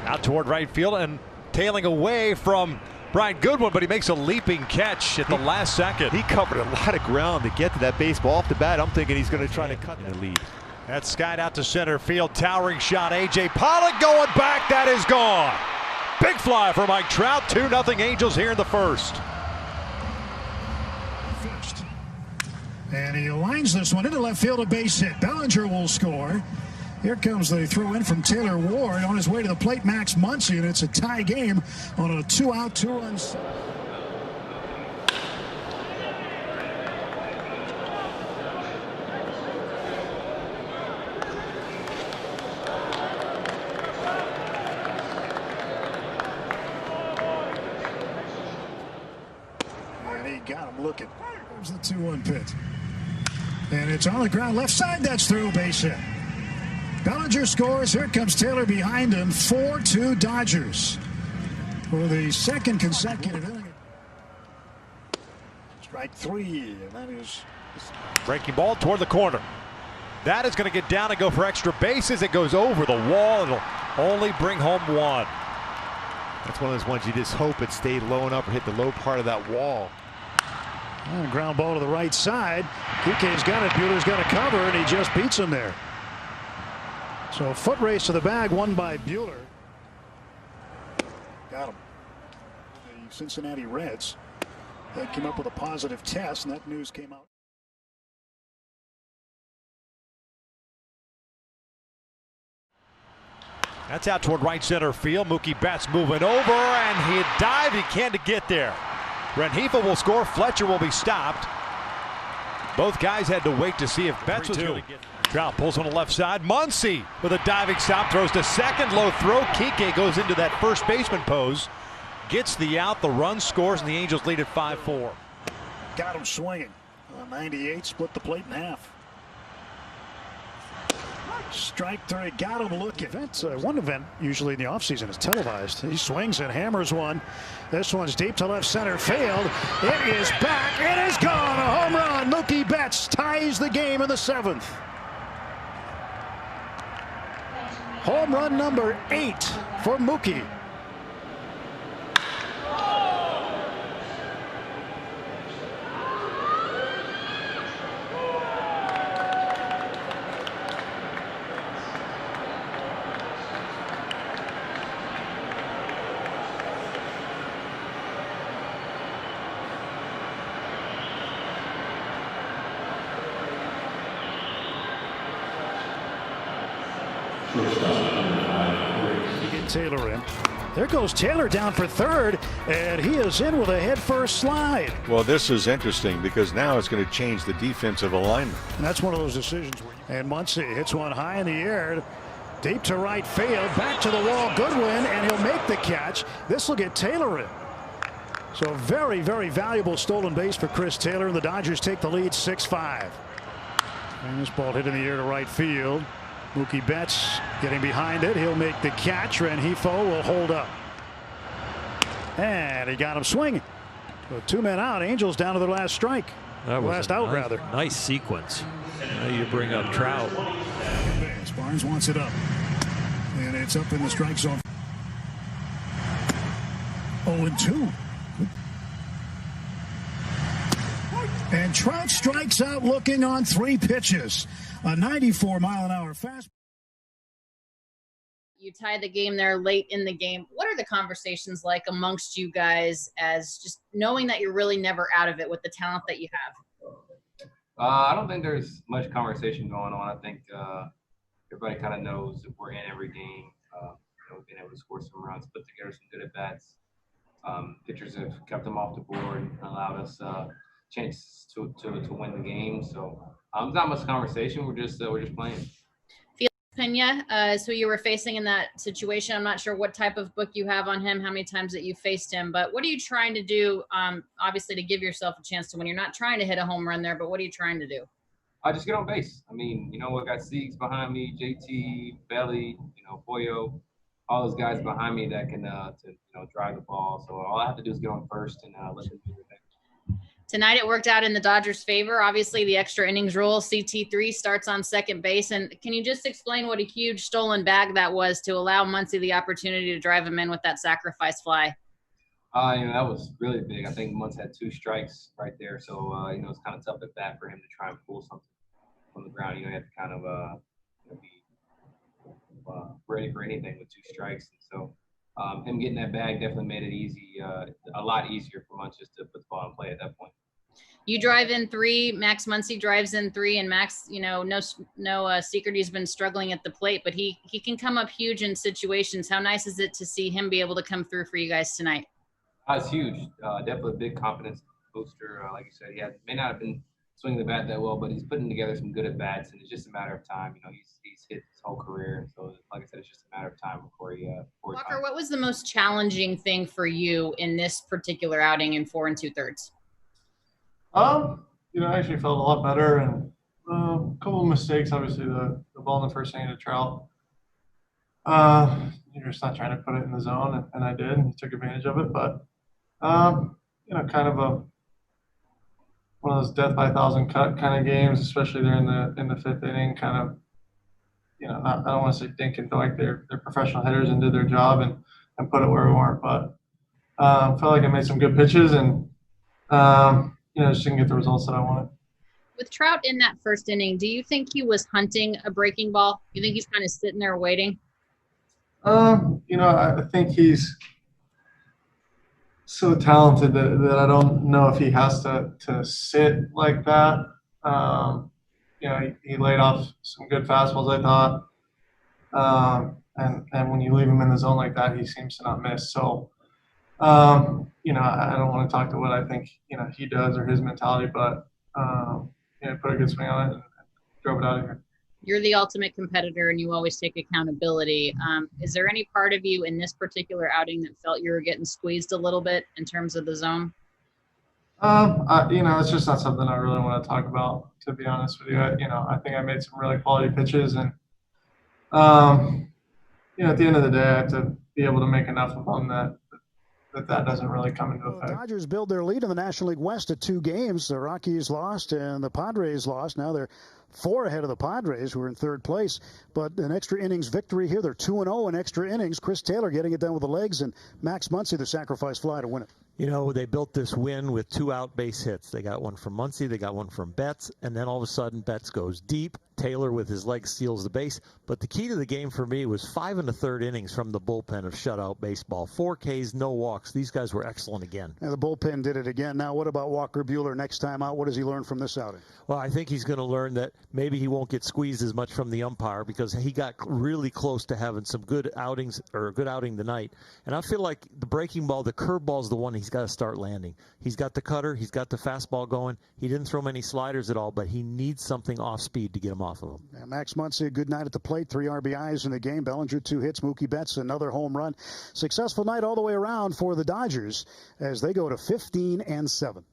Out toward right field and tailing away from Brian Goodwin, but he makes a leaping catch at the last second. He covered a lot of ground to get to that baseball off the bat. I'm thinking he's going to try to cut the lead. That's skied out to center field. Towering shot. A.J. Pollock going back. That is gone. Big fly for Mike Trout. 2-0 Angels here in the first. And he lines this one into left field, a base hit. Bellinger will score. Here comes the throw in from Taylor Ward. On his way to the plate, Max Muncy, and it's a tie game on a 2-out, 2-run. And he got him looking. There's the 2-1 pitch. And it's on the ground, left side, that's through, base hit. Bellinger scores. Here comes Taylor behind him. 4-2 Dodgers for the second consecutive inning. Strike three, and that is breaking ball toward the corner. That is going to get down and go for extra bases. It goes over the wall. It'll only bring home one. That's one of those ones you just hope it stayed low enough or hit the low part of that wall. And ground ball to the right side. Kike's got it. Buehler's got a cover, and he just beats him there. So foot race to the bag, won by Buehler. Got him. The Cincinnati Reds. They came up with a positive test, and that news came out. That's out toward right center field. Mookie Betts moving over, and he dived. He can't get there. Rengifo will score. Fletcher will be stopped. Both guys had to wait to see if Betts was going to get. Trout pulls on the left side. Muncy with a diving stop, throws to second. Low throw. Kike goes into that first baseman pose. Gets the out. The run scores, and the Angels lead at 5-4. Got him swinging. 98 split the plate in half. Strike three. Got him looking. One event usually in the offseason is televised. He swings and hammers one. This one's deep to left center field. It is back. It is gone. A home run. Mookie Betts ties the game in the seventh. Home run number 8 for Mookie. You get Taylor in. There goes Taylor down for third, and he is in with a head-first slide. Well, this is interesting because now it's going to change the defensive alignment. And that's one of those decisions. And Muncy hits one high in the air, deep to right field, back to the wall. Goodwin, and he'll make the catch. This will get Taylor in. So very, very valuable stolen base for Chris Taylor, and the Dodgers take the lead 6-5. And this ball hit in the air to right field. Mookie Betts getting behind it. He'll make the catch. Rengifo will hold up. And he got him swinging. So 2 men out. Angels down to their last strike. That was last out, rather. Nice sequence. Now you bring up Trout. Barnes wants it up. And it's up in the strike zone. 0-2. And Trout strikes out looking on 3 pitches. A 94-mile-an-hour fastball. You tied the game there late in the game. What are the conversations like amongst you guys as just knowing that you're really never out of it with the talent that you have? I don't think there's much conversation going on. I think everybody kind of knows that we're in every game. We've been able to score some runs, put together some good at-bats. Pitchers have kept them off the board and allowed us chance to win the game. So not much conversation. We're just playing. Felix Pena, so you were facing in that situation. I'm not sure what type of book you have on him, how many times that you faced him, but what are you trying to do? Obviously, to give yourself a chance to win. You're not trying to hit a home run there, but what are you trying to do? I just get on base. I mean, I got Siegs behind me, JT, Belly, Boyo, all those guys behind me that can drive the ball. So all I have to do is get on first and let them do their thing. Tonight it worked out in the Dodgers' favor. Obviously, the extra innings rule, CT3 starts on second base. And can you just explain what a huge stolen bag that was to allow Muncy the opportunity to drive him in with that sacrifice fly? That was really big. I think Muncy had 2 strikes right there. So, it's kind of tough at bat for him to try and pull something from the ground. You had to kind of be ready for anything with 2 strikes. And so him getting that bag definitely made it easy, a lot easier for Muncy just to put the ball in play at that point. You drive in 3, Max Muncy drives in 3, and Max, no secret he's been struggling at the plate, but he can come up huge in situations. How nice is it to see him be able to come through for you guys tonight? It's huge. Definitely a big confidence booster. Like you said, he may not have been swinging the bat that well, but he's putting together some good at-bats, and it's just a matter of time. He's hit his whole career, and so, like I said, it's just a matter of time before he Walker, what was the most challenging thing for you in this particular outing in 4 2/3? I actually felt a lot better, and a couple of mistakes. Obviously, the ball in the first inning to Trout. You're just not trying to put it in the zone, and I did, and he took advantage of it. But kind of one of those death by 1,000 cut kind of games, especially there in the 5th inning. Kind of, I don't want to say dink and doink. They're professional hitters and did their job and put it where we weren't. But felt like I made some good pitches and. Just didn't get the results that I wanted. With Trout in that first inning, do you think he was hunting a breaking ball? You think he's kind of sitting there waiting? I think he's so talented that I don't know if he has to sit like that. He laid off some good fastballs, I thought. And when you leave him in the zone like that, he seems to not miss. So, I don't want to talk to what I think, he does or his mentality, but, put a good swing on it and drove it out of here. You're the ultimate competitor and you always take accountability. Is there any part of you in this particular outing that felt you were getting squeezed a little bit in terms of the zone? It's just not something I really want to talk about, to be honest with you. I think I made some really quality pitches and, at the end of the day, I have to be able to make enough of them that doesn't really come into effect. The Dodgers build their lead in the National League West at 2 games. The Rockies lost and the Padres lost. Now they're 4 ahead of the Padres, who are in 3rd place. But an extra innings victory here. They're 2-0 in extra innings. Chris Taylor getting it done with the legs, and Max Muncy the sacrifice fly to win it. They built this win with 2 out base hits. They got one from Muncy, they got one from Betts, and then all of a sudden Betts goes deep. Taylor with his legs steals the base. But the key to the game for me was 5 1/3 innings from the bullpen of shutout baseball. 4 Ks, no walks. These guys were excellent again. And the bullpen did it again. Now, what about Walker Buehler next time out? What does he learn from this outing? Well, I think he's going to learn that maybe he won't get squeezed as much from the umpire because he got really close to having some good outings or a good outing tonight. And I feel like the breaking ball, the curveball is the one he's got to start landing. He's got the cutter. He's got the fastball going. He didn't throw many sliders at all, but he needs something off speed to get him off of him. Yeah, Max Muncy, a good night at the plate. 3 RBIs in the game. Bellinger, 2 hits. Mookie Betts, another home run. Successful night all the way around for the Dodgers as they go to 15-7.